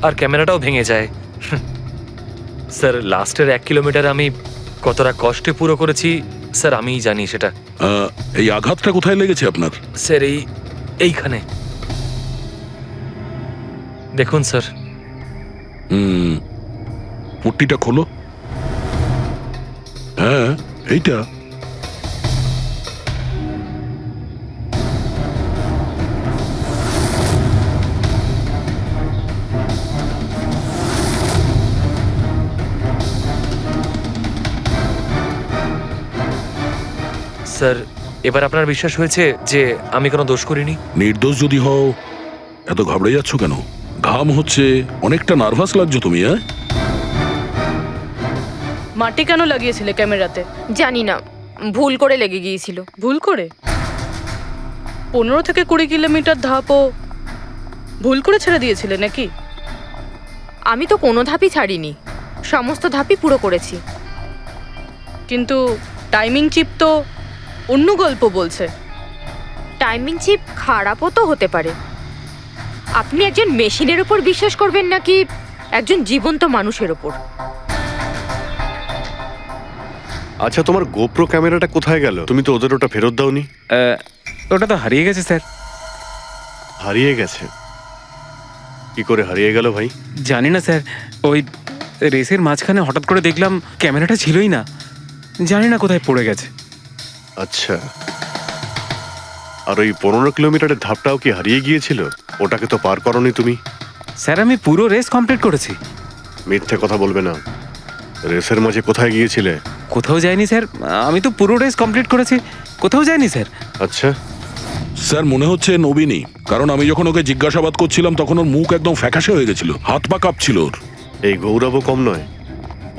Speaker 13: আর ক্যামেরাটাও ভেঙে যায়। স্যার লাস্টের 1 কিলোমিটার আমি কতটা কষ্টে পুরো করেছি স্যার আমিই জানি সেটা।
Speaker 5: এই আঘাতটা কোথায় লেগেছে আপনার?
Speaker 13: স্যার এইখানে দেখুন স্যার।
Speaker 5: পট্টিটা খোলো। হ্যাঁ, এইটা।
Speaker 13: স্যার এবার আপনার বিশ্বাস হয়েছে যে আমি কোনো দোষ করিনি?
Speaker 5: নির্দোষ যদি হও এত ঘাবড়ে যাচ্ছ কেন? ঘাম হচ্ছে, অনেকটা নার্ভাস লাগছো তুমি। হ্যাঁ,
Speaker 7: মাটি কেন লাগিয়েছিলে ক্যামেরাতে?
Speaker 14: জানি না, ভুল করে লেগে গিয়েছিল।
Speaker 7: ভুল করে? 15 থেকে 20 কিলোমিটার ধাপও ভুল করে ছেড়ে দিয়েছিলে নাকি?
Speaker 14: আমি তো কোনো ধাপই ছাড়িনি, সমস্ত ধাপই পুরো করেছি।
Speaker 7: কিন্তু টাইমিং চিপ তো অন্য গল্প বলছে।
Speaker 14: টাইমিং চিপ খারাপও তো হতে পারে। আপনি একজন মেশিনের উপর বিশ্বাস করবেন নাকি একজন জীবন্ত মানুষের উপর?
Speaker 9: আচ্ছা, তোমার গোপ্রো ক্যামেরাটা কোথায় গেল? তুমি তো ওদের ওটা ফেরত দাওনি।
Speaker 11: ওটা তো হারিয়ে গেছে স্যার।
Speaker 9: হারিয়ে গেছে? কি করে হারিয়ে গেল ভাই?
Speaker 11: জানি না স্যার, ওই রেসের মাঝখানে হঠাৎ করে দেখলাম ক্যামেরাটা ছিলই না, জানি না কোথায় পড়ে গেছে।
Speaker 9: আচ্ছা, আর ওই 15 কিলোমিটারের ধাপটাও কি হারিয়ে গিয়েছিল? ওটাকে তো পার করনি তুমি।
Speaker 11: স্যার আমি পুরো রেস কমপ্লিট করেছি।
Speaker 9: মিথ্যে কথা বলবে না। রেসের মাঝে কোথায় গিয়েছিলে?
Speaker 11: কোথাও যায়নি স্যার, আমি তো পুরো রেস কমপ্লিট করেছি, কোথাও যায়নি স্যার।
Speaker 9: আচ্ছা
Speaker 5: স্যার মনে হচ্ছে নবীনই, কারণ আমি যখন ওকে জিজ্ঞাসাবাদ করছিলাম তখন ওর মুখ একদম ফ্যাকাশে হয়ে গেছিল, হাত পা কাঁপছিল ওর।
Speaker 9: এই গৌরবও কম নয়,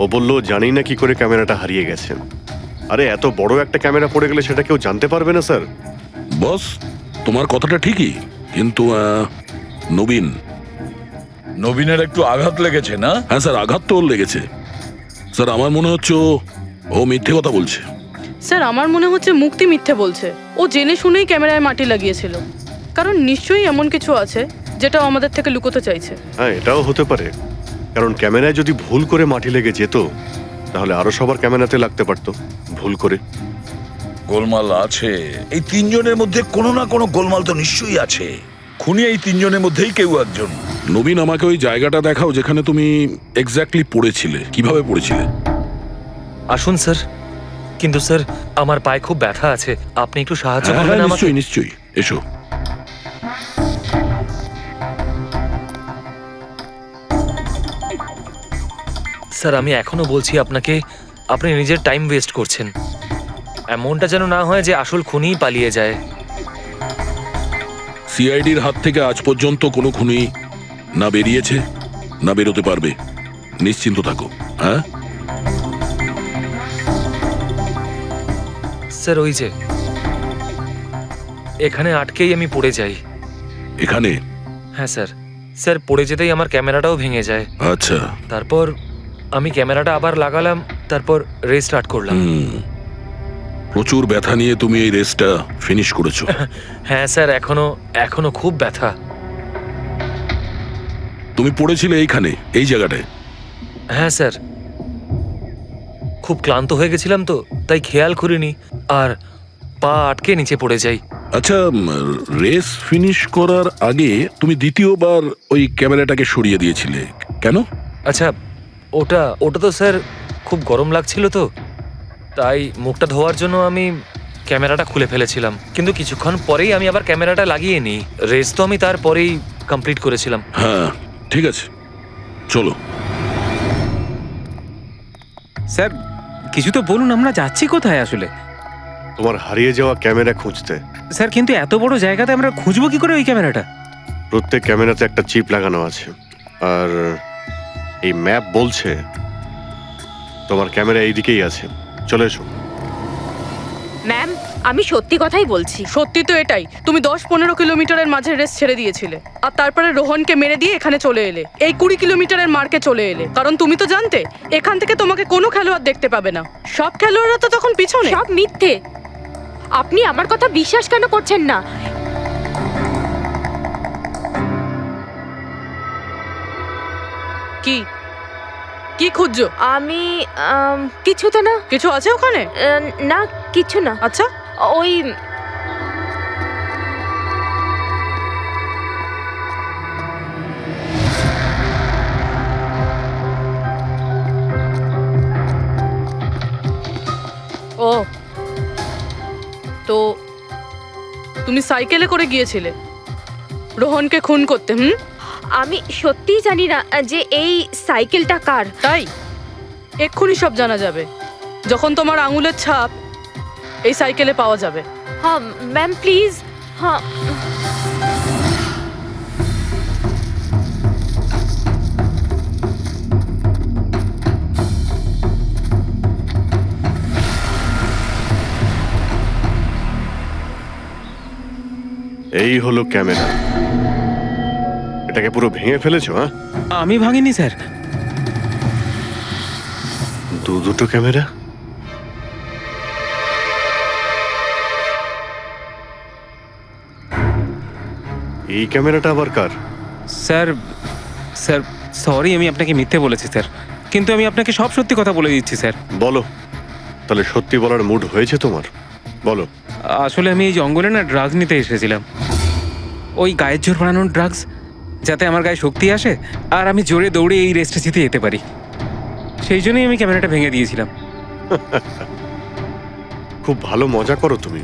Speaker 9: ও বললো জানি না কি করে ক্যামেরাটা হারিয়ে গেছে। আরে এত বড় একটা ক্যামেরা পড়ে গেলে সেটা কেউ জানতে পারবে না স্যার।
Speaker 5: বস, তোমার কথাটা ঠিকই, কিন্তু
Speaker 10: নবীনের একটু আঘাত লেগেছে না?
Speaker 5: হ্যাঁ স্যার, আঘাত তো ওর লেগেছে। স্যার আমার মনে হচ্ছে ও মিথ্যে কথা বলছে।
Speaker 7: স্যার আমার মনে হচ্ছে মুক্তি মিথ্যে বলছে। ও জেনে শুনেই ক্যামেরায় মাটি লাগিয়েছিল, কারণ নিশ্চয়ই এমন কিছু আছে যেটা ও আমাদের থেকে লুকোতে চাইছে।
Speaker 9: হ্যাঁ, এটাও হতে পারে, কারণ ক্যামেরায় যদি ভুল করে মাটি লেগে যেত তাহলে আরো সবার ক্যামেরাতে লাগতে পারতো ভুল করে।
Speaker 10: গোলমাল আছে, এই তিনজনের মধ্যে কোনো না কোনো গোলমাল তো নিশ্চয়ই আছে। খুনি এই তিনজনের মধ্যেই কেউ একজন।
Speaker 5: নবীন, আমাকে ওই জায়গাটা দেখাও যেখানে তুমি এক্স্যাক্টলি পড়েছিলে। কিভাবে পড়েছিলে?
Speaker 13: আসুন স্যার, কিন্তু স্যার আমার পায়ে খুব ব্যথা আছে, আপনি একটু সাহায্য করবেন আমাকে?
Speaker 5: নিশ্চয়ই নিশ্চয়ই, এসো।
Speaker 13: স্যার আমি এখনো বলছি আপনাকে, আপনি নিজের টাইম ওয়েস্ট করছেন। এমনটা যেন না হয় যে আসল খুনিই পালিয়ে যায়।
Speaker 5: সিআইডির হাত থেকে আজ পর্যন্ত কোনো খুনি না বেরিয়েছে না বেরোতে পারবে, নিশ্চিন্ত থাকো। হ্যাঁ
Speaker 13: স্যার ওই যে এখানে আটকেই আমি পড়ে যাই।
Speaker 5: এখানে?
Speaker 13: হ্যাঁ স্যার, স্যার পড়ে যেতেই আমার ক্যামেরাটাও ভেঙে যায়।
Speaker 5: আচ্ছা,
Speaker 13: তারপর আমি ক্যামেরাটা আবার লাগালাম, তারপর রেস্টার্ট করলাম।
Speaker 5: প্রচুর ব্যথা নিয়ে তুমি এই রেসটা ফিনিশ করেছো।
Speaker 13: হ্যাঁ স্যার, এখনো খুব ব্যথা।
Speaker 5: তুমি পড়েছিলে এইখানে, এই জায়গাটায়।
Speaker 13: হ্যাঁ স্যার, খুব ক্লান্ত হয়ে গেছিলাম তো, তাই খেয়াল করিনি আর পা আটকে নিচে পড়ে যাই।
Speaker 5: আচ্ছা, রেস ফিনিশ করার আগে তুমি দ্বিতীয়বার ওই ক্যামেরাটাকে সরিয়ে দিয়েছিলে কেন?
Speaker 13: আচ্ছা, ওটা তো স্যার খুব গরম লাগছিল তো, তাই মুখটা ধোয়ার জন্য আমি ক্যামেরাটা খুলে ফেলেছিলাম, কিন্তু কিছুক্ষণ পরেই আমি আবার ক্যামেরাটা লাগিয়ে নিই। রেস তো আমি তারপরেই কমপ্লিট করেছিলাম।
Speaker 5: হ্যাঁ ঠিক আছে, চলো।
Speaker 11: স্যার কিছু তো বলুন, আমরা যাচ্ছি কোথায় আসলে?
Speaker 9: তোমার হারিয়ে যাওয়া ক্যামেরা খুঁজতে।
Speaker 11: স্যার কিন্তু এত বড় জায়গাতে আমরা খুঁজবো কি করে ওই ক্যামেরাটা?
Speaker 9: প্রত্যেক ক্যামেরাতে একটা চিপ লাগানো আছে, আর এই ম্যাপ বলছে তোমার ক্যামেরা এইদিকেই আছে। চলে এসো।
Speaker 14: ম্যাম, আমি সত্যি কথাই বলছি।
Speaker 7: সত্যি তো এটাই, তুমি 10-15 কিলোমিটারের মাঝে রেস ছেড়ে দিয়েছিলে আর তারপরে রোহনকে মেরে দিয়ে এখানে চলে এলে, এই 20 কিলোমিটারের মার্কে চলে এলে, কারণ তুমি তো জানতে এখান থেকে তোমাকে কোনো খেলোয়াড় দেখতে পাবে না। সব খেলোয়াড়রা তো তখন পিছনে।
Speaker 14: সব মিথ্যে। আপনি আমার কথা বিশ্বাস কেন করছেন না?
Speaker 7: কি কি খুঁজছো?
Speaker 14: আমি কিছু তো না।
Speaker 7: কিছু আছে ওখানে?
Speaker 14: না, কিছু না।
Speaker 7: আচ্ছা,
Speaker 14: ওই
Speaker 7: ও তো তুমি সাইকেলে করে গিয়েছিলে রোহনকে খুন করতে?
Speaker 14: আমি সত্যিই জানি না যে এই সাইকেলটা কার।
Speaker 7: তাই এক্ষুনি সব জানা যাবে যখন তোমার আঙুলের ছাপ এই সাইকেলে পাওয়া যাবে।
Speaker 14: হ্যাঁ ম্যাম, প্লিজ। হ্যাঁ,
Speaker 9: এই হলো ক্যামেরা। এটাকে পুরো ভেঙে ফেলেছো? হ্যাঁ,
Speaker 11: আমি ভাঙিনি স্যার।
Speaker 9: দুটো ক্যামেরা। এই ক্যামেরাটা আবার কার?
Speaker 11: স্যার স্যার সরি, আমি আপনাকে মিথ্যে বলেছি স্যার, কিন্তু আমি আপনাকে সব সত্যি কথা বলে দিচ্ছি স্যার।
Speaker 9: বলো, তাহলে সত্যি বলার মুড হয়েছে তোমার? বলো।
Speaker 11: আসলে আমি এই জঙ্গলে না ড্রাগস নিতে এসেছিলাম, ওই গায়ের জোর বানানোর ড্রাগস, যাতে আমার গায়ে শক্তি আসে আর আমি জোরে দৌড়ে এই রেসটা জিতে যেতে পারি। সেই জন্যই আমি ক্যামেরাটা ভেঙে দিয়েছিলাম।
Speaker 9: খুব ভালো মজা করো তুমি।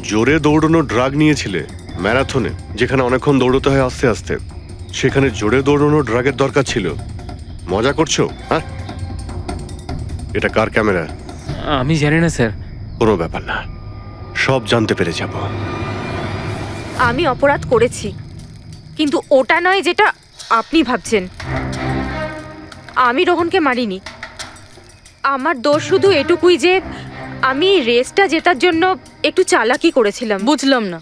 Speaker 9: জোরে দৌড়ানো ড্রাগ নিয়েছিলে ম্যারাথনে, যেখানে অনেকক্ষণ দৌড়তে হয় আস্তে আস্তে, সেখানে জোরে দৌড়ানো ড্রাগের দরকার ছিল। মজা করছো? হ্যাঁ, এটা কার ক্যামেরা?
Speaker 11: আমি জানি না স্যার।
Speaker 9: কোনো ব্যাপার না, সব জানতে পেরে যাব।
Speaker 14: আমি অপরাধ করেছি, কিন্তু ওটা নয় যেটা আপনি ভাবছেন। আমি রোহনকে মারিনি। আমার দোষ শুধু এটুকুই যে আমি এই রেসটা জেতার জন্য একটু চালাকি করেছিলাম।
Speaker 7: বুঝলাম না,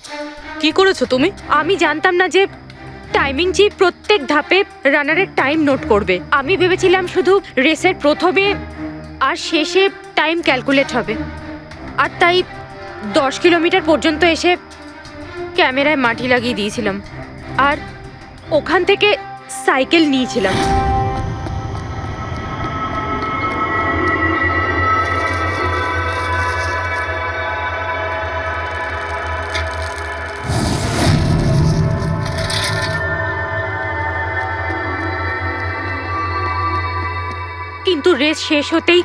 Speaker 7: কি করেছো তুমি?
Speaker 14: আমি জানতাম না যে টাইমিং চিপ প্রত্যেক ধাপে রানারের টাইম নোট করবে। আমি ভেবেছিলাম শুধু রেসের প্রথমে আর শেষে টাইম ক্যালকুলেট হবে, আর তাই 10 কিলোমিটার পর্যন্ত এসে ক্যামেরায় মাটি লাগিয়ে দিয়েছিলাম আর ওখান থেকে সাইকেল নিয়েছিলাম। কিন্তু রেস শেষ হতেই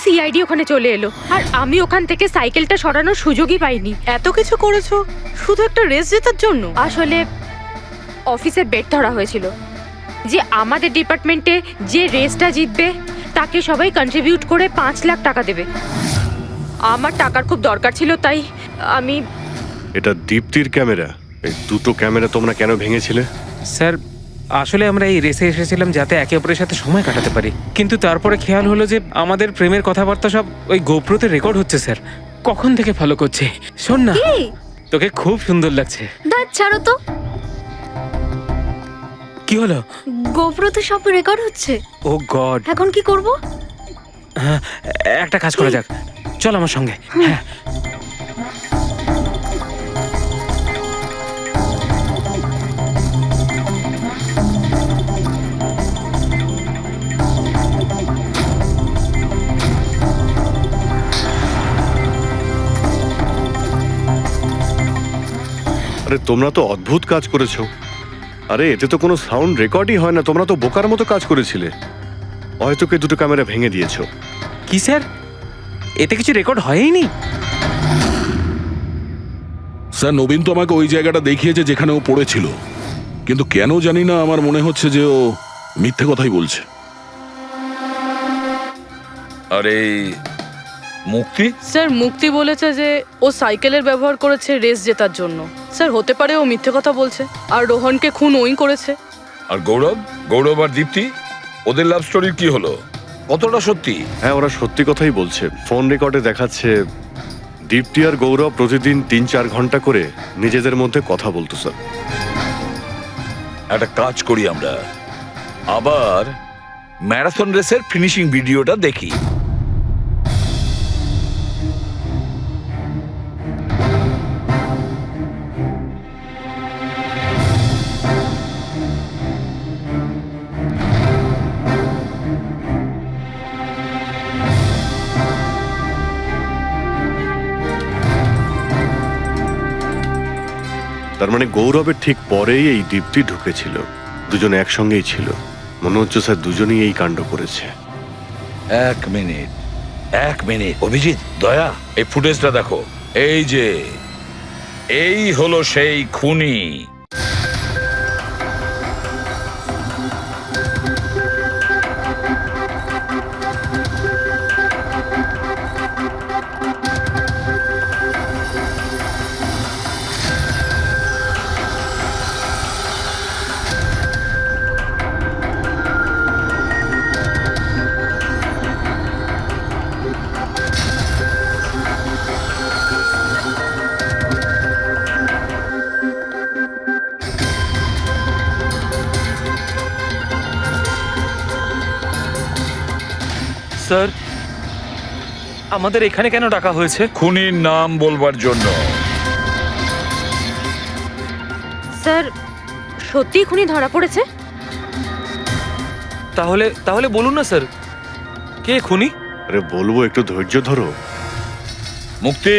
Speaker 14: সিআইডি ওখানে চলে এলো আর আমি ওখান থেকে সাইকেলটা সরানোর সুযোগই পাইনি।
Speaker 7: এত কিছু করেছো শুধু একটা রেস জেতার জন্য?
Speaker 14: আসলে অফিসে বেট ধরা হয়েছিল যে আমাদের ডিপার্টমেন্টে যে রেসটা জিতবে তাকে সবাই কন্ট্রিবিউট করে 5 লাখ টাকা দেবে। আমার টাকার খুব দরকার ছিল, তাই আমি।
Speaker 9: এটা দীপ্তির ক্যামেরা। এই দুটো ক্যামেরা তোমরা কেন ভেঙেছিলে?
Speaker 11: স্যার আসলে আমরা এই রেসে এসেছিলাম যাতে একে অপরের সাথে সময় কাটাতে পারি, কিন্তু তারপরে খেয়াল হলো যে আমাদের প্রেমের কথাবার্তা সব ওই গোপ্রোতে রেকর্ড হচ্ছে। স্যার কখন থেকে ফলো করছে। শোন না, তোকে খুব সুন্দর লাগছে।
Speaker 15: দাঁত ছাড়ো তো।
Speaker 11: কি হলো?
Speaker 15: গোপ্রোতে সব রেকর্ড হচ্ছে।
Speaker 11: ও গড,
Speaker 15: এখন কি করব?
Speaker 11: হ্যাঁ, একটা কাজ করা যাক, চল আমার সঙ্গে। হ্যাঁ
Speaker 9: আরে তোমরা তো অদ্ভুত কাজ করেছো। আরে এতে তো কোনো সাউন্ড রেকর্ডই হয় না, তোমরা তো বোকার মতো কাজ করেছিলে। হয়তো কে দুটো ক্যামেরা ভেঙে দিয়েছো।
Speaker 11: কি স্যার, এতে কিছু রেকর্ড হয়নি?
Speaker 5: স্যার নবীন তো আমাকে ওই জায়গাটা দেখিয়েছে যেখানে ও পড়েছিল, কিন্তু কেন জানি না আমার মনে হচ্ছে যে ও মিথ্যে কথাই বলছে।
Speaker 10: আরে মুক্তি,
Speaker 7: স্যার মুক্তি বলেছে যে ও সাইকেলের ব্যবহার করেছে রেস জেতার জন্য। স্যার হতে পারে ও মিথ্যে কথা বলছে, আর রোহনকে খুন ওই করেছে।
Speaker 10: আর গৌরব আর দীপ্তি, ওদের লাভ স্টোরির কি হলো? কতটা সত্যি?
Speaker 9: হ্যাঁ, ওরা সত্যি কথাই বলছে। ফোন রেকর্ডে দেখাচ্ছে দীপ্তি আর গৌরব প্রতিদিন 3-4 ঘন্টা করে নিজেদের মধ্যে কথা বলতো স্যার।
Speaker 10: একটা কাজ করি আমরা, আবার ম্যারাথন রেসের ফিনিশিং ভিডিওটা দেখি।
Speaker 9: তার মানে গৌরবের ঠিক পরেই এই দীপ্তি ঢুকেছিল, দুজন একসঙ্গেই ছিল। মনে হচ্ছে স্যার দুজনেই এই কাণ্ড করেছে।
Speaker 10: এক মিনিট অভিজিৎ, দয়া, এই ফুটেজটা দেখো। এই যে এই হলো সেই খুনি।
Speaker 13: স্যার, আমাদের এখানে কেন ডাকা হয়েছে?
Speaker 10: খুনির নাম বলবার জন্য।
Speaker 14: স্যার সত্যি খুনি ধরা পড়েছে?
Speaker 13: তাহলে বলুন না স্যার, কে খুনি?
Speaker 9: আরে বলবো, একটু ধৈর্য ধরো।
Speaker 10: মুক্তি,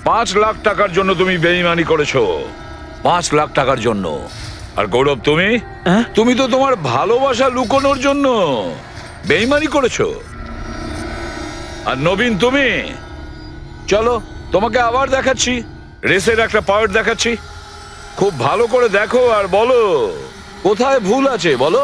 Speaker 10: 5 লাখ টাকার জন্য তুমি বেইমানি করেছো, 5 লাখ টাকার জন্য। আর গৌরব, তুমি তো তোমার ভালোবাসা লুকোনোর জন্য বেইমানি করেছো। আর নবীন, তুমি চলো, তোমাকে আবার দেখাচ্ছি, রেসের একটা পার্ট দেখাচ্ছি। খুব ভালো করে দেখো আর বলো কোথায় ভুল আছে, বলো।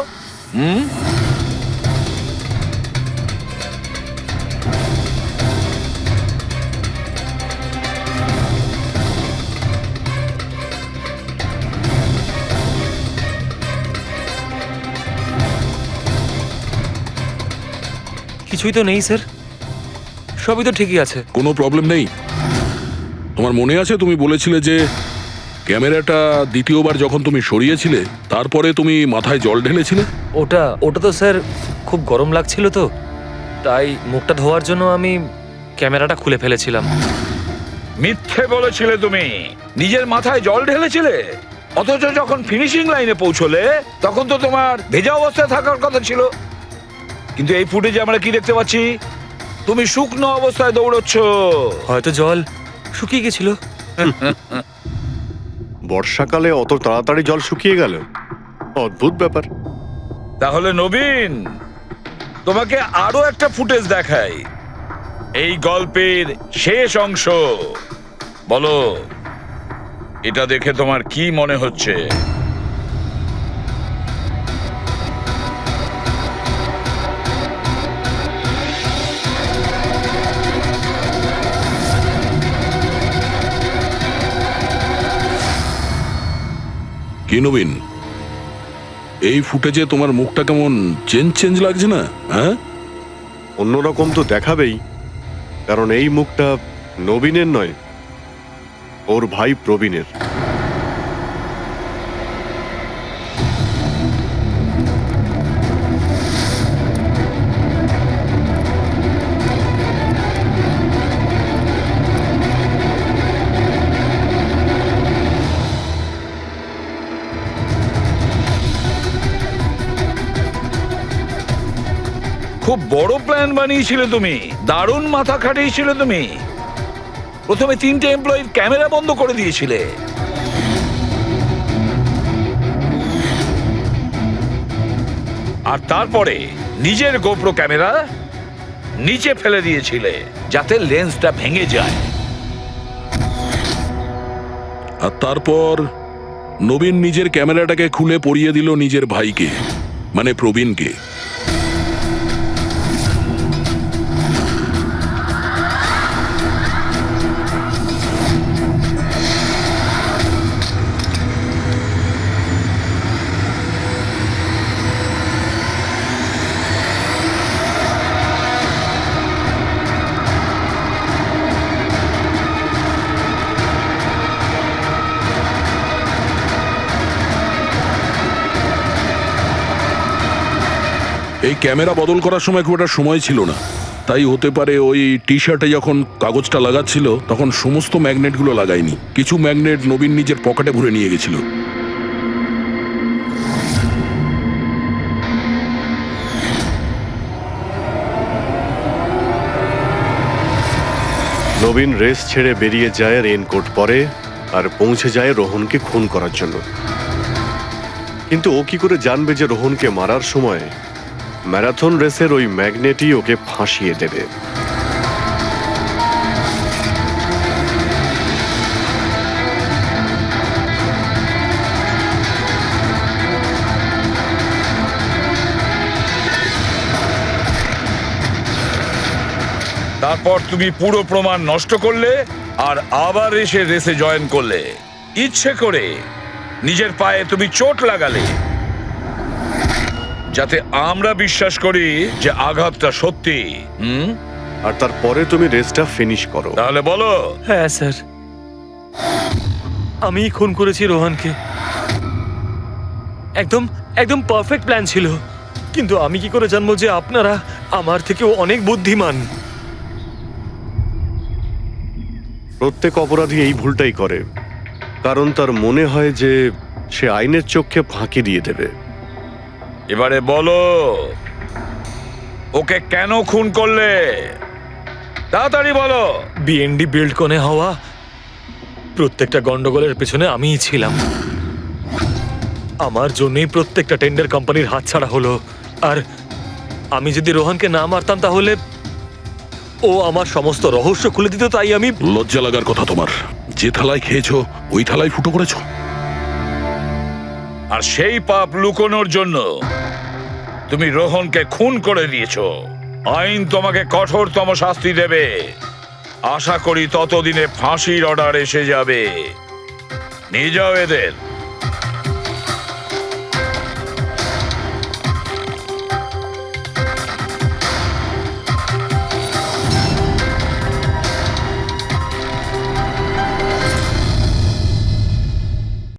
Speaker 13: কিছুই তো নেই স্যার, সবই তো ঠিকই আছে।
Speaker 5: কোনো প্রবলেম নেই। তোমার মনে আছে তুমি বলেছিলে যে ক্যামেরাটা দ্বিতীয়বার যখন তুমি সরিয়েছিলে তারপরে তুমি মাথায় জল ঢেলেছিলে?
Speaker 13: ওটা তো স্যার খুব গরম লাগছিল, তো তাই মুখটা ধোয়ার জন্য আমি ক্যামেরাটা খুলে ফেলেছিলাম।
Speaker 10: মিথ্যে বলেছিলে তুমি, নিজের মাথায় জল ঢেলেছিলে। অথচ যখন ফিনিশিং লাইনে পৌঁছলে তখন তো তোমার ভেজা অবস্থায় থাকার কথা ছিল। কিন্তু এই ফুটেজে আমরা কি দেখতে পাচ্ছি? তুমি শুকনো অবস্থায় দৌড়চ্ছ।
Speaker 13: হয়তো জল শুকিয়ে গেছিল।
Speaker 9: বর্ষাকালে অত তাড়াতাড়ি জল শুকিয়ে গেল, অদ্ভুত ব্যাপার।
Speaker 10: তাহলে নবীন, তোমাকে আরো একটা ফুটেজ দেখাই, এই গল্পের শেষ অংশ। বলো, এটা দেখে তোমার কি মনে হচ্ছে?
Speaker 5: কি নবীন, এই ফুটেজে তোমার মুখটা কেমন চেঞ্জ লাগছে না? হ্যাঁ,
Speaker 9: অন্যরকম তো দেখাবেই, কারণ এই মুখটা নবীনের নয়, ওর ভাই প্রবীণের।
Speaker 10: খুব বড় প্ল্যান বানিয়েছিলে তুমি, দারুণ মাথা খাটিয়েছিলে তুমি। প্রথমে 3টে এমপ্লয়ির ক্যামেরা বন্ধ করে দিয়েছিলে, আর তারপরে নিজের গোপ্রো ক্যামেরা নিচে ফেলে দিয়েছিলে যাতে লেন্সটা ভেঙে যায়।
Speaker 5: আর তারপর নবীন নিজের ক্যামেরাটাকে খুলে পরিয়ে দিল নিজের ভাইকে, মানে প্রবীণকে। এই ক্যামেরা বদল করার সময় খুব একটা সময় ছিল না, তাই হতে পারে ওই টি শার্টে যখন কাগজটা লাগাচ্ছিল তখন সমস্ত ম্যাগনেটগুলো লাগায়নি, কিছু ম্যাগনেট নবীন নিজের পকেটে ভরে নিয়ে গেছিল।
Speaker 9: নবীন রেস ছেড়ে বেরিয়ে যায় রেইনকোট পরে আর পৌঁছে যায় রোহনকে খুন করার জন্য। কিন্তু ও কি করে জানবে যে রোহনকে মারার সময় ম্যারাথন রেসের ওই ম্যাগনেটই ওকে ফাঁসিয়ে দেবে?
Speaker 10: তারপর তুমি পুরো প্রমাণ নষ্ট করলে আর আবার এসে রেসে জয়েন করলে। ইচ্ছে করে নিজের পায়ে তুমি চোট লাগালে যাতে আমরা বিশ্বাস করি যে আঘাতটা সত্যি।
Speaker 9: আর তারপরে তুমি রেসটা ফিনিশ করো।
Speaker 10: তাহলে বলো।
Speaker 13: হ্যাঁ স্যার, আমি খুন করেছি রোহনকে। একদম একদম পারফেক্ট প্ল্যান ছিল, কিন্তু আমি কি করে জানবো যে আপনারা আমার থেকেও অনেক বুদ্ধিমান?
Speaker 9: প্রত্যেক অপরাধী এই ভুলটাই করে, কারণ তার মনে হয় যে সে আইনের চোখে ফাঁকি দিয়ে দেবে।
Speaker 10: এবারে বলো, ওকে কেন খুন করলে? তাড়াতাড়ি বলো।
Speaker 13: বিএনডি বিল্ডকনে হওয়া প্রত্যেকটা গন্ডগোলের পেছনে আমিই ছিলাম। আমার জন্যই প্রত্যেকটা টেন্ডার কোম্পানির হাতছাড়া হলো। আর আমি যদি রোহনকে না মারতাম তাহলে ও আমার সমস্ত রহস্য খুলে দিত। তাই আমি...
Speaker 5: লজ্জা লাগার কথা তোমার, যে থালায় খেয়েছো ওই থালায় ফুটো করেছো।
Speaker 10: আর সেই পাপ লুকোনোর জন্য তুমি রোহনকে খুন করে দিয়েছো। আইন তোমাকে কঠোরতম শাস্তি দেবে। আশা করি ততদিনে ফাঁসির অর্ডার এসে যাবে। নিয়ে যাও এদের।